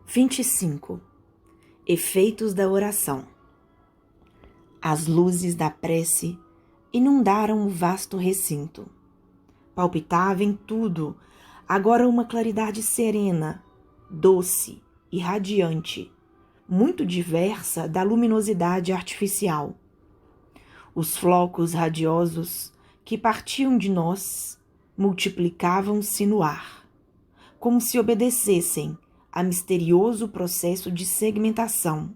25. Efeitos da oração. As luzes da prece inundaram o vasto recinto. Palpitava em tudo agora uma claridade serena, doce e radiante, muito diversa da luminosidade artificial. Os flocos radiosos que partiam de nós multiplicavam-se no ar, como se obedecessem a misterioso processo de segmentação,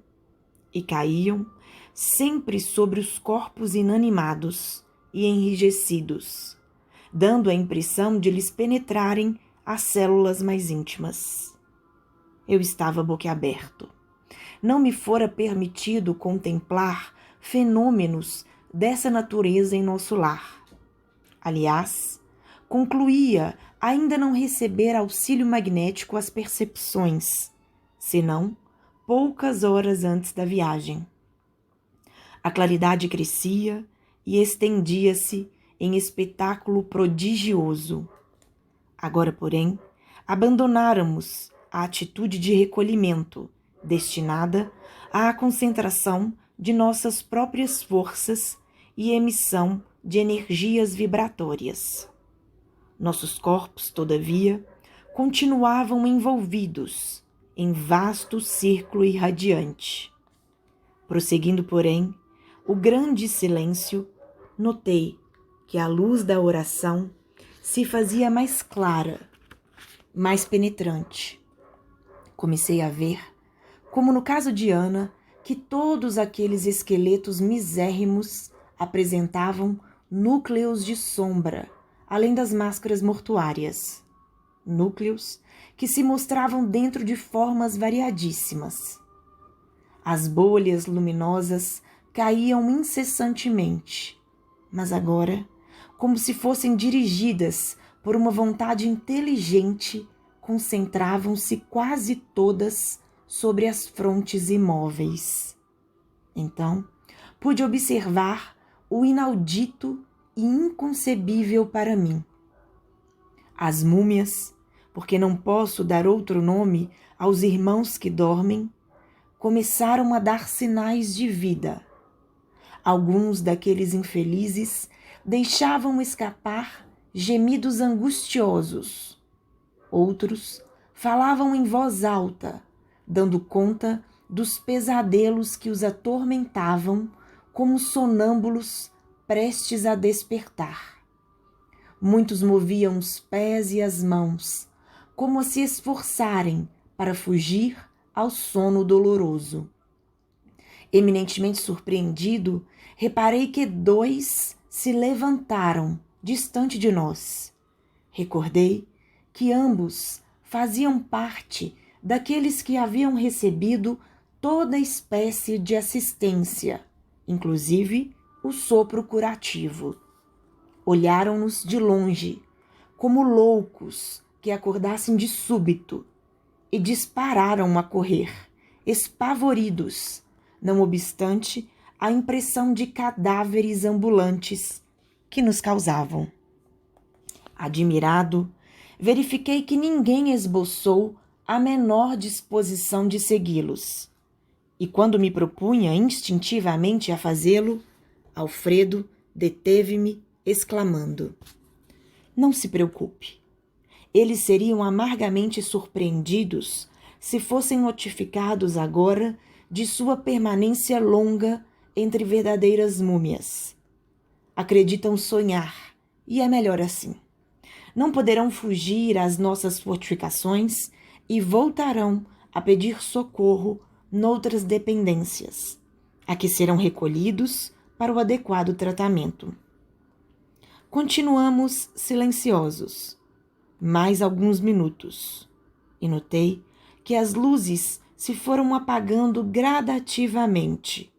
e caíam sempre sobre os corpos inanimados e enrijecidos, dando a impressão de lhes penetrarem as células mais íntimas. Eu estava boquiaberto. Não me fora permitido contemplar fenômenos dessa natureza em nosso lar. Aliás, concluía ainda não receber auxílio magnético às percepções, senão poucas horas antes da viagem. A claridade crescia e estendia-se em espetáculo prodigioso. Agora, porém, abandonáramos a atitude de recolhimento, destinada à concentração de nossas próprias forças e emissão de energias vibratórias. Nossos corpos, todavia, continuavam envolvidos em vasto círculo irradiante. Prosseguindo, porém, o grande silêncio, notei que a luz da oração se fazia mais clara, mais penetrante. Comecei a ver, como no caso de Ana, que todos aqueles esqueletos misérrimos apresentavam núcleos de sombra, além das máscaras mortuárias. Núcleos que se mostravam dentro de formas variadíssimas. As bolhas luminosas caíam incessantemente, mas agora, como se fossem dirigidas por uma vontade inteligente, concentravam-se quase todas sobre as frontes imóveis. Então, pude observar o inaudito e inconcebível para mim. As múmias, porque não posso dar outro nome aos irmãos que dormem, começaram a dar sinais de vida. Alguns daqueles infelizes deixavam escapar gemidos angustiosos. Outros falavam em voz alta, dando conta dos pesadelos que os atormentavam como sonâmbulos prestes a despertar. Muitos moviam os pés e as mãos, como a se esforçarem para fugir ao sono doloroso. Eminentemente surpreendido, reparei que 2 se levantaram distante de nós. Recordei que ambos faziam parte daqueles que haviam recebido toda espécie de assistência, inclusive o sopro curativo. Olharam-nos de longe, como loucos que acordassem de súbito, e dispararam a correr, espavoridos, não obstante a impressão de cadáveres ambulantes que nos causavam. Admirado, verifiquei que ninguém esboçou a menor disposição de segui-los, e quando me propunha instintivamente a fazê-lo, Alfredo deteve-me, exclamando: "Não se preocupe. Eles seriam amargamente surpreendidos se fossem notificados agora de sua permanência longa entre verdadeiras múmias. Acreditam sonhar, e é melhor assim. Não poderão fugir às nossas fortificações e voltarão a pedir socorro noutras dependências, a que serão recolhidos para o adequado tratamento." Continuamos silenciosos, mais alguns minutos, e notei que as luzes se foram apagando gradativamente,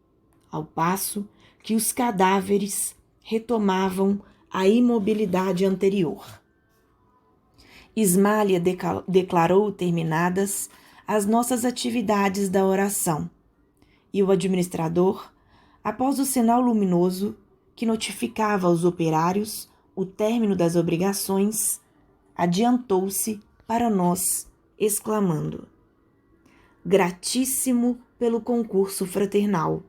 ao passo que os cadáveres retomavam a imobilidade anterior. Ismália declarou terminadas as nossas atividades da oração, e o administrador, após o sinal luminoso que notificava aos operários o término das obrigações, adiantou-se para nós, exclamando: gratíssimo pelo concurso fraternal.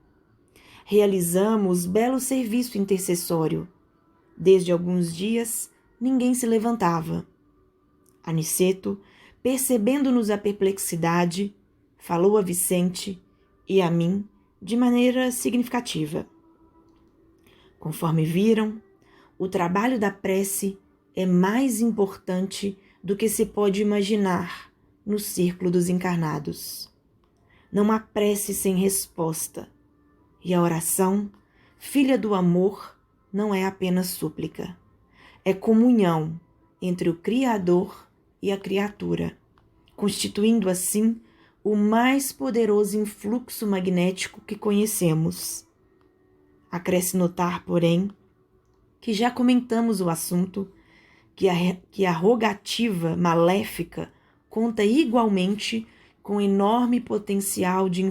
Realizamos belo serviço intercessório. Desde alguns dias, ninguém se levantava. Aniceto, percebendo-nos a perplexidade, falou a Vicente e a mim de maneira significativa. Conforme viram, o trabalho da prece é mais importante do que se pode imaginar no círculo dos encarnados. Não há prece sem resposta, e a oração, filha do amor, não é apenas súplica. É comunhão entre o Criador e a criatura, constituindo assim o mais poderoso influxo magnético que conhecemos. Acresce notar, porém, que já comentamos o assunto, que a rogativa maléfica conta igualmente com enorme potencial de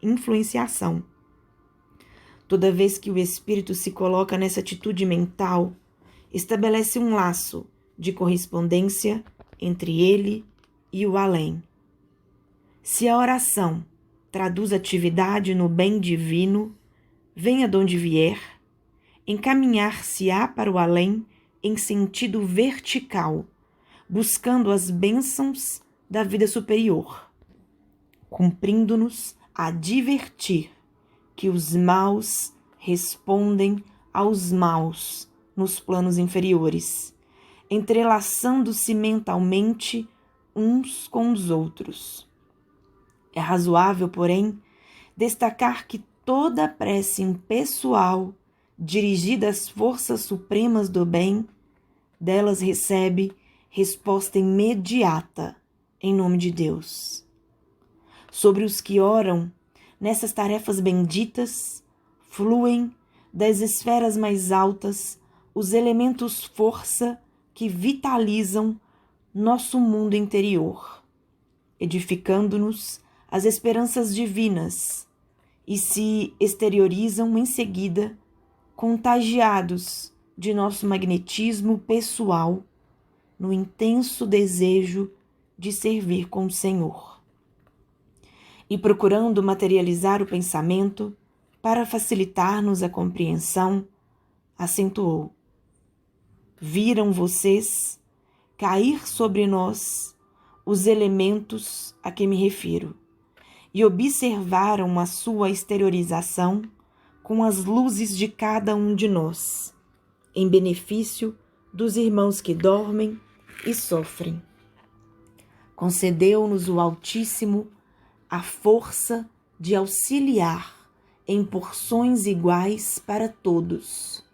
influenciação. Toda vez que o espírito se coloca nessa atitude mental, estabelece um laço de correspondência entre ele e o além. Se a oração traduz atividade no bem divino, venha de onde vier, encaminhar-se-á para o além em sentido vertical, buscando as bênçãos da vida superior, cumprindo-nos a advertir que os maus respondem aos maus nos planos inferiores, entrelaçando-se mentalmente uns com os outros. É razoável, porém, destacar que toda prece impessoal dirigida às forças supremas do bem, delas recebe resposta imediata em nome de Deus. Sobre os que oram nessas tarefas benditas, fluem das esferas mais altas os elementos força que vitalizam nosso mundo interior, edificando-nos as esperanças divinas e se exteriorizam em seguida, contagiados de nosso magnetismo pessoal, no intenso desejo de servir com o Senhor. E procurando materializar o pensamento para facilitar-nos a compreensão, acentuou: viram vocês cair sobre nós os elementos a que me refiro, e observaram a sua exteriorização com as luzes de cada um de nós, em benefício dos irmãos que dormem e sofrem. Concedeu-nos o Altíssimo a força de auxiliar em porções iguais para todos,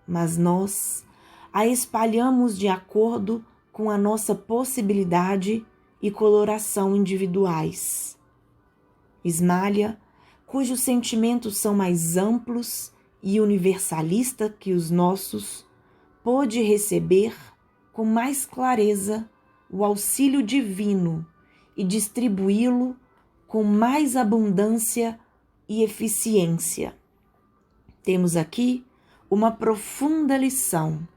mas nós a espalhamos de acordo com a nossa possibilidade e coloração individuais. Ismália, cujos sentimentos são mais amplos e universalista que os nossos, pôde receber com mais clareza o auxílio divino e distribuí-lo com mais abundância e eficiência. Temos aqui uma profunda lição.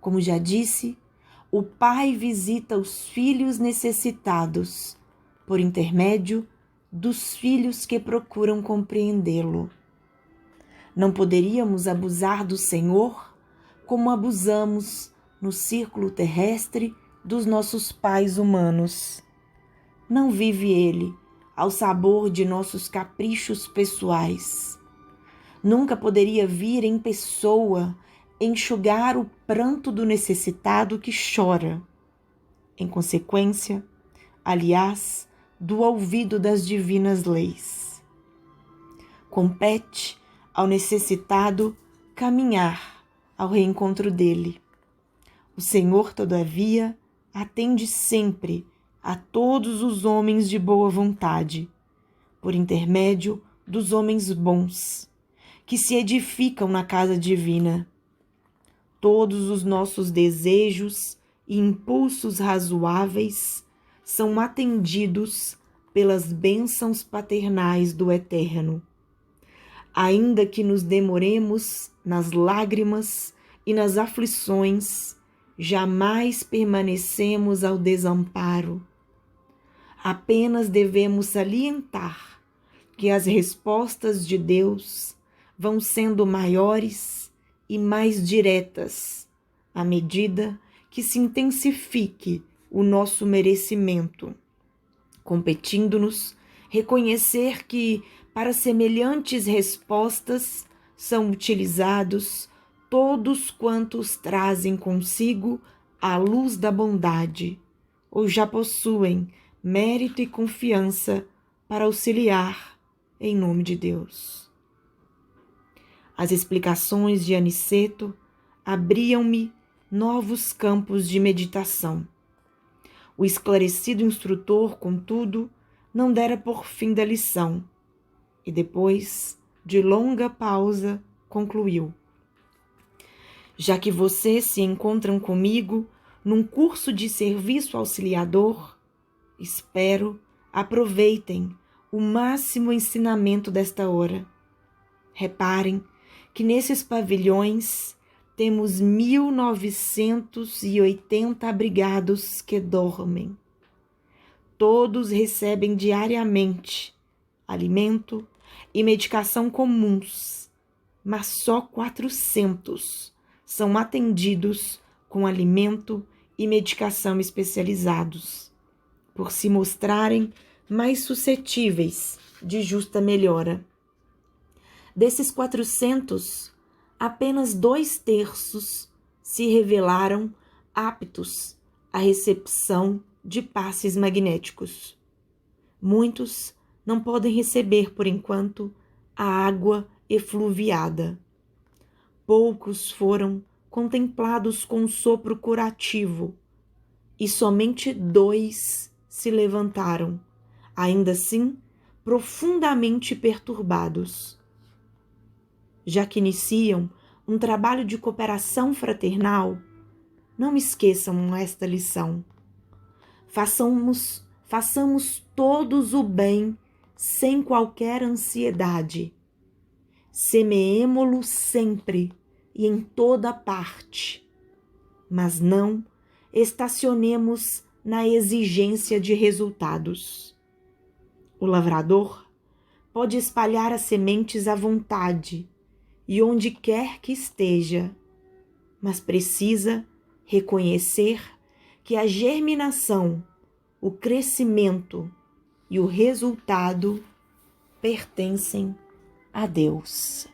Como já disse, o Pai visita os filhos necessitados por intermédio dos filhos que procuram compreendê-lo. Não poderíamos abusar do Senhor como abusamos no círculo terrestre dos nossos pais humanos. Não vive ele ao sabor de nossos caprichos pessoais. Nunca poderia vir em pessoa enxugar o pranto do necessitado que chora. Em consequência, aliás, do ouvido das divinas leis. Compete ao necessitado caminhar ao reencontro dele. O Senhor, todavia, atende sempre a todos os homens de boa vontade, por intermédio dos homens bons, que se edificam na casa divina. Todos os nossos desejos e impulsos razoáveis são atendidos pelas bênçãos paternais do Eterno. Ainda que nos demoremos nas lágrimas e nas aflições, jamais permanecemos ao desamparo. Apenas devemos salientar que as respostas de Deus vão sendo maiores e mais diretas à medida que se intensifique o nosso merecimento, competindo-nos reconhecer que, para semelhantes respostas, são utilizados todos quantos trazem consigo a luz da bondade, ou já possuem mérito e confiança para auxiliar em nome de Deus. As explicações de Aniceto abriam-me novos campos de meditação. O esclarecido instrutor, contudo, não dera por fim da lição, e depois de longa pausa, concluiu: já que vocês se encontram comigo num curso de serviço auxiliador, espero aproveitem o máximo ensinamento desta hora. Reparem que nesses pavilhões temos 1980 abrigados que dormem. Todos recebem diariamente alimento e medicação comuns, mas só 400 são atendidos com alimento e medicação especializados, por se mostrarem mais suscetíveis de justa melhora. Desses 400, apenas 2/3 se revelaram aptos à recepção de passes magnéticos. Muitos não podem receber, por enquanto, a água efluviada. Poucos foram contemplados com sopro curativo, e somente 2 se levantaram, ainda assim profundamente perturbados. Já que iniciam um trabalho de cooperação fraternal, não esqueçam esta lição. Façamos todos o bem sem qualquer ansiedade. Semeemo-lo sempre e em toda parte, mas não estacionemos na exigência de resultados. O lavrador pode espalhar as sementes à vontade e onde quer que esteja, mas precisa reconhecer que a germinação, o crescimento e o resultado pertencem a Deus.